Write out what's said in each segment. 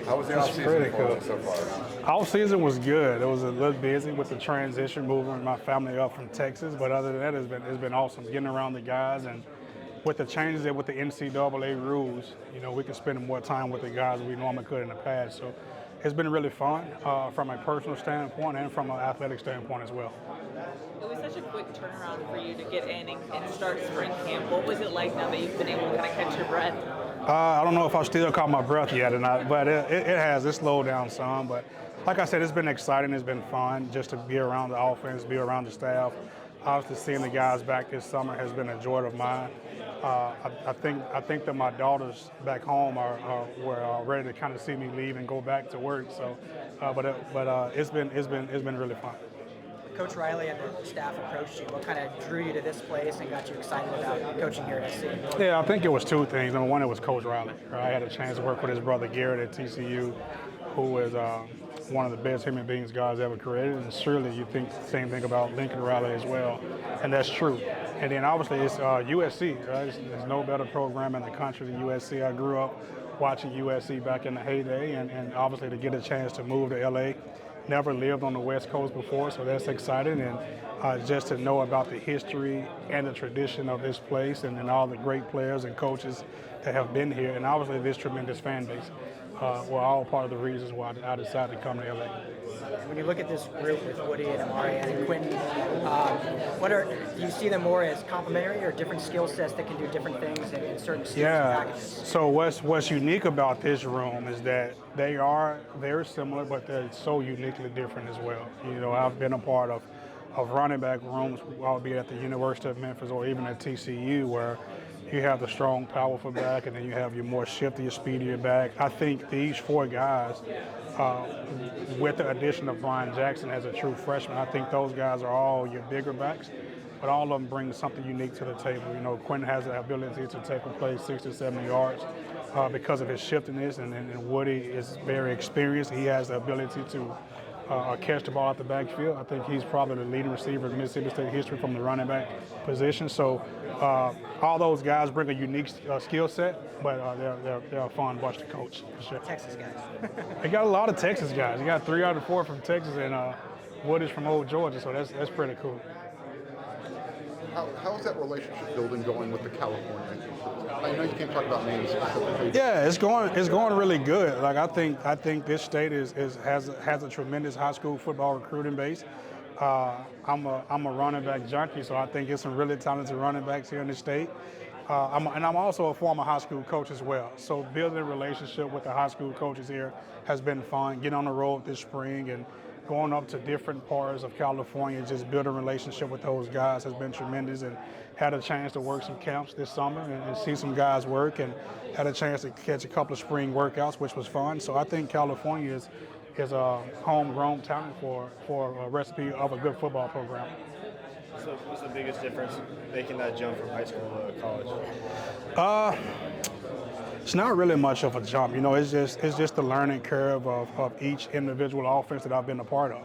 How was the offseason for you so far? Off season was good. It was a little busy with the transition, moving my family up from Texas. But other than that, it's been awesome getting around the guys, and with the changes with the NCAA rules, we can spend more time with the guys we normally could in the past. So it's been really fun from a personal standpoint and from an athletic standpoint as well. It was such a quick turnaround for you to get in and start spring camp. What was it like now that you've been able to kind of catch your breath? I don't know if I still caught my breath yet or not, but it has. It slowed down some. But like I said, it's been exciting. It's been fun just to be around the offense, be around the staff. Obviously, seeing the guys back this summer has been a joy of mine. I think that my daughters back home were ready to kind of see me leave and go back to work. So, but it's been really fun. Coach Riley and the staff approached you. What kind of drew you to this place and got you excited about coaching here at SC? Yeah, I think it was two things. Number one, it was Coach Riley. Right? I had a chance to work with his brother Garrett at TCU, who is one of the best human beings God's ever created. And surely you think the same thing about Lincoln Riley as well, and that's true. And then obviously it's USC. Right? There's no better program in the country than USC. I grew up watching USC back in the heyday, and obviously to get a chance to move to LA. Never lived on the West Coast before, so that's exciting. And just to know about the history and the tradition of this place and all the great players and coaches that have been here, and obviously this tremendous fan base, were all part of the reasons why I decided to come to LA. When you look at this group with Woody and Amari and Quentin, do you see them more as complementary or different skill sets that can do different things in certain schemes and packages? So what's unique about this room is that they are very similar, but they're so uniquely different as well. I've been a part of running back rooms, albeit at the University of Memphis or even at TCU, where you have the strong, powerful back, and then you have your more shiftier, speedier back. I think these four guys, with the addition of Brian Jackson as a true freshman, I think those guys are all your bigger backs, but all of them bring something unique to the table. Quentin has the ability to take a play 60, 70 yards because of his shiftiness, and Woody is very experienced. He has the ability to catch the ball out the backfield. I think he's probably the leading receiver in Mississippi State history from the running back position. So all those guys bring a unique skill set, but they're a fun bunch to coach for sure. Texas guys. They got a lot of Texas guys. You got 3 out of 4 from Texas, and Woody's from Old Georgia, so that's pretty cool. How is that relationship building going with the California? I know you can't talk about names specifically. Yeah, it's going really good. Like I think this state has a tremendous high school football recruiting base. I'm a running back junkie, so I think there's some really talented running backs here in the state. I'm also a former high school coach as well. So building a relationship with the high school coaches here has been fun. Getting on the road this spring and going up to different parts of California, just building a relationship with those guys has been tremendous, and had a chance to work some camps this summer and see some guys work, and had a chance to catch a couple of spring workouts, which was fun. So I think California is a homegrown talent for a recipe of a good football program. So what's the biggest difference making that jump from high school to college? It's not really much of a jump. It's just the learning curve of each individual offense that I've been a part of.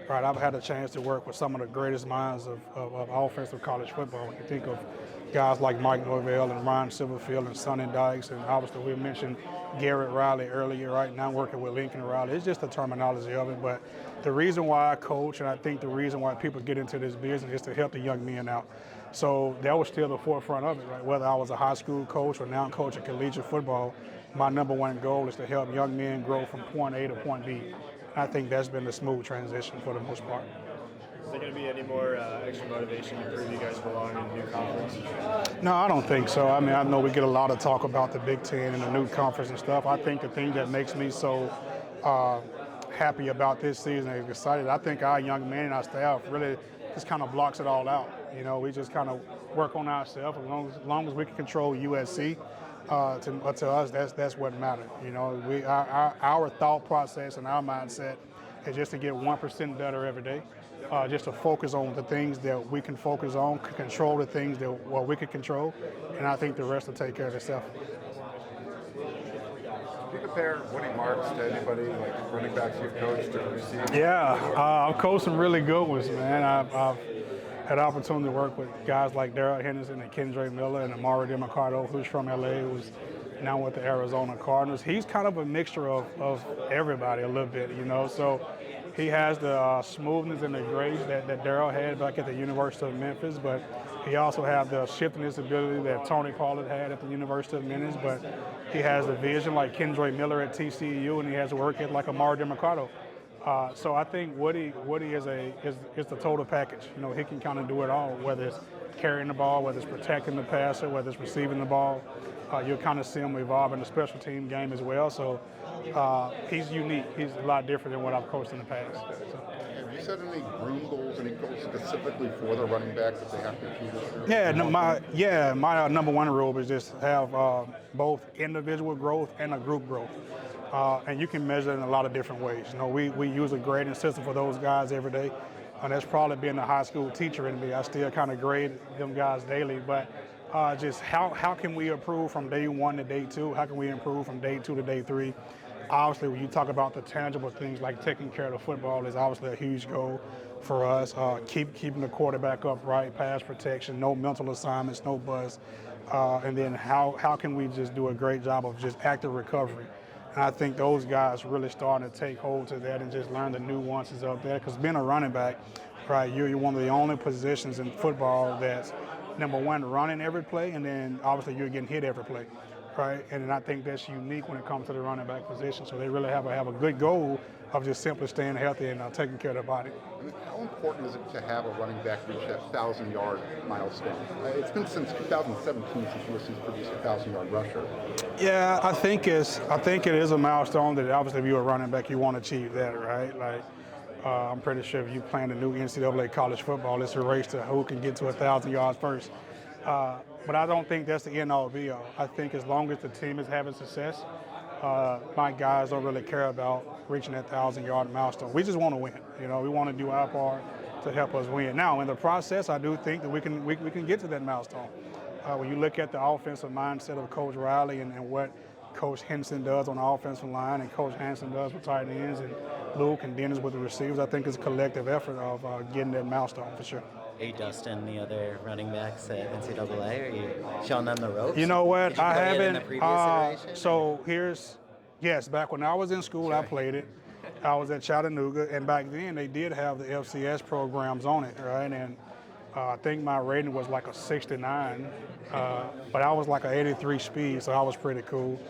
Right, I've had a chance to work with some of the greatest minds of offensive college football. When you think of guys like Mike Norvell and Ryan Silverfield and Sonny Dykes, and obviously we mentioned Garrett Riley earlier. Right now, working with Lincoln Riley. It's just the terminology of it. But the reason why I coach, and I think the reason why people get into this business, is to help the young men out. So that was still the forefront of it, right? Whether I was a high school coach or now coaching collegiate football, my number one goal is to help young men grow from point A to point B. I think that's been a smooth transition for the most part. Is there going to be any more extra motivation to prove you guys belong in a new conference? No, I don't think so. I mean, I know we get a lot of talk about the Big Ten and the new conference and stuff. I think the thing that makes me so happy about this season and excited, I think our young men and our staff really just kind of blocks it all out. We just kind of work on ourselves. As long as we can control USC, to us, that's what matters. Our thought process and our mindset is just to get 1% better every day. Just to focus on the things that we can focus on, control the things that we can control, and I think the rest will take care of itself. Do you compare Woody Marks to anybody, like running backs you've coached or received? Yeah, I've coached some really good ones, man. I've had the opportunity to work with guys like Darrell Henderson and Kendra Miller and Amari DeMarcado, who's from LA, who's now with the Arizona Cardinals. He's kind of a mixture of everybody a little bit, you know. So he has the smoothness and the grace that Darryl had back at the University of Memphis, but he also has the shiftiness ability that Tony Pollard had at the University of Memphis, but he has the vision like Kendra Miller at TCU, and he has work ethic like Amari DeMarcado. So I think Woody is the total package. You know, he can kind of do it all, whether it's carrying the ball, whether it's protecting the passer, whether it's receiving the ball. You'll kind of see him evolve in the special team game as well. So he's unique. He's a lot different than what I've coached in the past. So. Have you set any groom goals, any goals specifically for the running back that they have to achieve this year? My number one rule is just have both individual growth and a group growth. And you can measure it in a lot of different ways. You know, we use a grading system for those guys every day. And that's probably being a high school teacher in me. I still kind of grade them guys daily, but just how can we improve from day 1 to day 2? How can we improve from day 2 to day 3? Obviously, when you talk about the tangible things like taking care of the football is obviously a huge goal for us. Keeping the quarterback upright, pass protection, no mental assignments, no buzz. And then how can we just do a great job of just active recovery? And I think those guys really starting to take hold to that and just learn the nuances of that. Because being a running back, right, you're one of the only positions in football that's, number one, running every play, and then obviously you're getting hit every play, right? And I think that's unique when it comes to the running back position. So they really have a good goal of just simply staying healthy and taking care of their body. And how important is it to have a running back reach that 1,000-yard milestone? It's been since 2017 since USC's produced a 1,000-yard rusher. Yeah, I think it is a milestone that obviously if you're a running back, you want to achieve that, right? Like, I'm pretty sure if you plan the new NCAA college football, it's a race to who can get to 1,000 yards first. But I don't think that's the end-all be-all. I think as long as the team is having success, my guys don't really care about reaching that 1,000-yard milestone. We just want to win. You know, we want to do our part to help us win. Now, in the process, I do think that we can get to that milestone. When you look at the offensive mindset of Coach Riley and what Coach Henson does on the offensive line and Coach Hanson does with tight ends and Luke and Dennis with the receivers, I think it's a collective effort of getting that milestone for sure. Are you dusting the other running backs at NCAA? Are you showing them the ropes? You know what? Did you I play it haven't. in the previous iteration? Yes, back when I was in school, I played it. I was at Chattanooga, and back then they did have the FCS programs on it, right? And I think my rating was like a 69, but I was like an 83 speed, so I was pretty cool.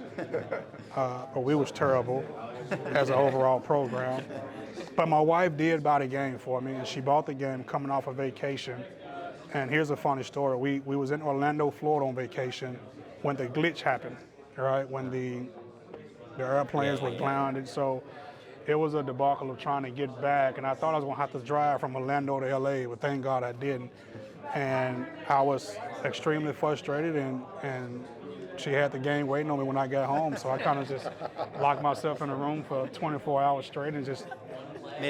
But we was terrible as an overall program. But my wife did buy the game for me, and she bought the game coming off a vacation. And here's a funny story. We was in Orlando, Florida on vacation when the glitch happened, right? When the airplanes were grounded. So it was a debacle of trying to get back, and I thought I was going to have to drive from Orlando to LA, but thank God I didn't. And I was extremely frustrated, and she had the game waiting on me when I got home, so I kind of just locked myself in a room for 24 hours straight and just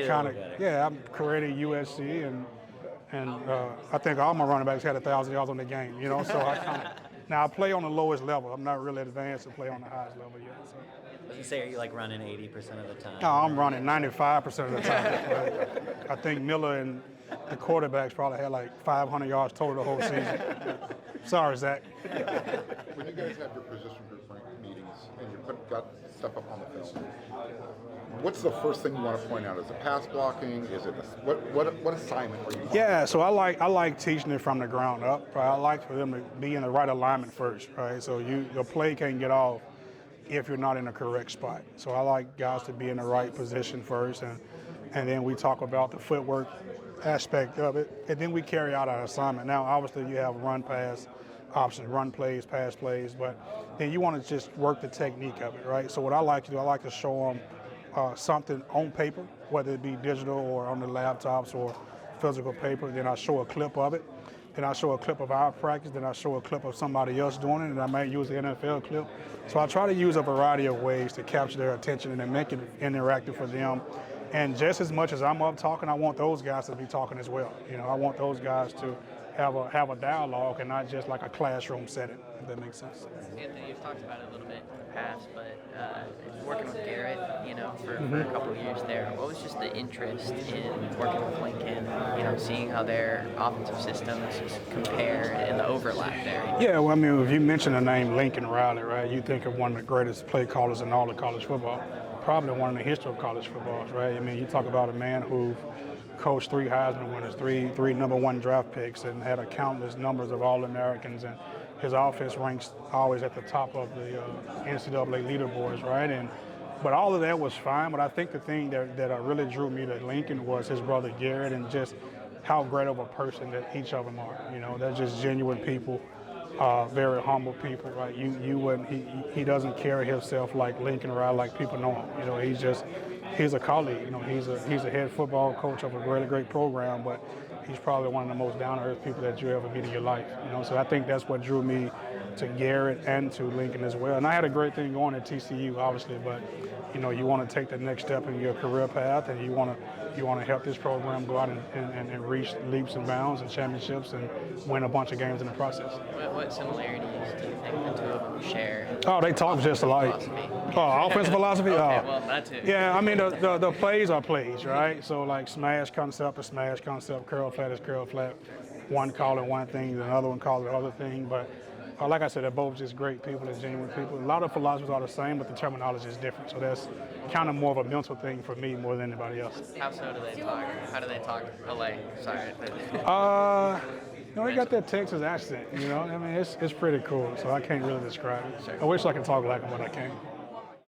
kind of, I created USC, and I think all my running backs had 1,000 yards on the game, you know, so I kind of, now I play on the lowest level. I'm not really advanced to play on the highest level yet. So. You say, are you like running 80% of the time? No, I'm running 95% of the time. I think Miller and the quarterbacks probably had like 500 yards total the whole season. Sorry, Zach. When you guys have your position group meetings and you got stuff up on the film, what's the first thing you want to point out? Is it pass blocking? Is it what assignment are you on? Yeah, so I like teaching it from the ground up. Right? I like for them to be in the right alignment first, right? So your play can't get off if you're not in the correct spot. So I like guys to be in the right position first, and then we talk about the footwork aspect of it, and then we carry out our assignment. Now, obviously, you have run pass options, run plays, pass plays, but then you want to just work the technique of it, right? So what I like to do, I like to show them something on paper, whether it be digital or on the laptops or physical paper. Then I show a clip of it. Then I show a clip of our practice. Then I show a clip of somebody else doing it, and I might use the NFL clip. So I try to use a variety of ways to capture their attention and then make it interactive for them. And just as much as I'm up talking, I want those guys to be talking as well. You know, I want those guys to have a dialogue and not just like a classroom setting, if that makes sense. Anthony, you've talked about it a little bit in the past, but working with Garrett, you know, for a couple of years there. What was just the interest in working with Lincoln, seeing how their offensive systems compare and the overlap there? Yeah, well, I mean, if you mention the name Lincoln Riley, right, you think of one of the greatest play callers in all of college football, probably one in the history of college football, right? I mean, you talk about a man who coached 3 Heisman winners, three number 1 draft picks, and had a countless numbers of All-Americans, and his offense ranks always at the top of the NCAA leaderboards, right? But all of that was fine, but I think the thing that really drew me to Lincoln was his brother Garrett, and just how great of a person that each of them are. They're just genuine people, very humble people, right? He doesn't carry himself like Lincoln Riley, like people know him. He's a colleague. He's a head football coach of a really great program, but he's probably one of the most down-to-earth people that you ever meet in your life. So I think that's what drew me to Garrett and to Lincoln as well. And I had a great thing going at TCU, obviously, but you want to take the next step in your career path, and you want to help this program go out and reach leaps and bounds and championships and win a bunch of games in the process. What similarities do you think the two of them share? Oh, they talk just alike. Oh, offensive philosophy? Okay, Oh. well, that too. Yeah, I mean, the plays are plays, right? So, like, smash concept is smash concept, curl flat is curl flat. One calling one thing, the other one calling the other thing. But like I said, they're both just great people and genuine people. A lot of philosophies are the same, but the terminology is different. So that's kind of more of a mental thing for me more than anybody else. How so do they talk? How do they talk? LA, sorry. They got that Texas accent, I mean, it's pretty cool, so I can't really describe it. I wish I could talk like them, but I can't.